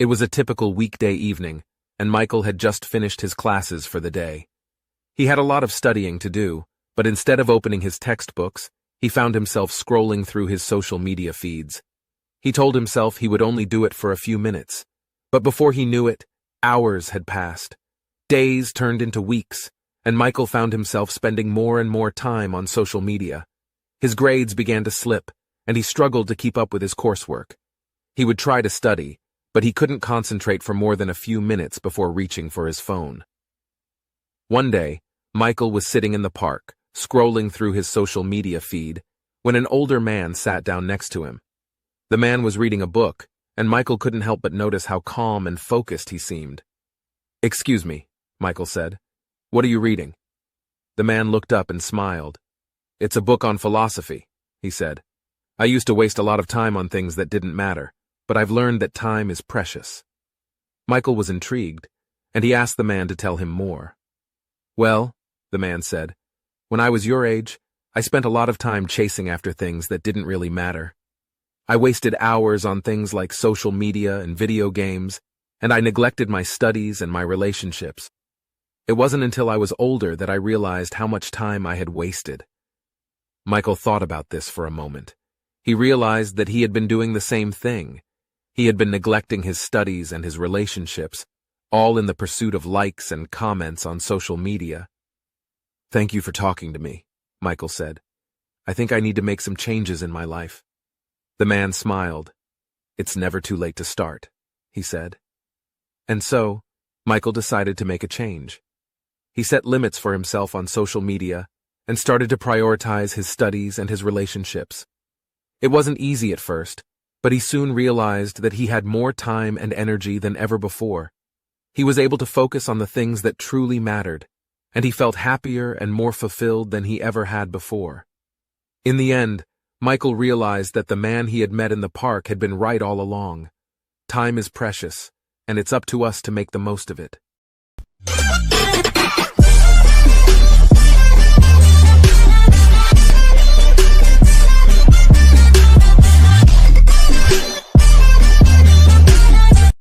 It was a typical weekday evening, and Michael had just finished his classes for the day. He had a lot of studying to do, but instead of opening his textbooks, he found himself scrolling through his social media feeds. He told himself he would only do it for a few minutes, but before he knew it, hours had passed. Days turned into weeks, and Michael found himself spending more and more time on social media. His grades began to slip, and he struggled to keep up with his coursework. He would try to study, but he couldn't concentrate for more than a few minutes before reaching for his phone. One day, Michael was sitting in the park, scrolling through his social media feed, when an older man sat down next to him. The man was reading a book, and Michael couldn't help but notice how calm and focused he seemed. "Excuse me," Michael said. "What are you reading?" The man looked up and smiled. "It's a book on philosophy," he said. "I used to waste a lot of time on things that didn't matter, but I've learned that time is precious." Michael was intrigued, and he asked the man to tell him more. "Well," the man said, "when I was your age, I spent a lot of time chasing after things that didn't really matter. I wasted hours on things like social media and video games, and I neglected my studies and my relationships. It wasn't until I was older that I realized how much time I had wasted." Michael thought about this for a moment. He realized that he had been doing the same thing. He had been neglecting his studies and his relationships, all in the pursuit of likes and comments on social media. "Thank you for talking to me," Michael said. "I think I need to make some changes in my life." The man smiled. "It's never too late to start," he said. And so, Michael decided to make a change. He set limits for himself on social media and started to prioritize his studies and his relationships. It wasn't easy at first, but he soon realized that he had more time and energy than ever before. He was able to focus on the things that truly mattered, and he felt happier and more fulfilled than he ever had before. In the end, Michael realized that the man he had met in the park had been right all along. Time is precious, and it's up to us to make the most of it.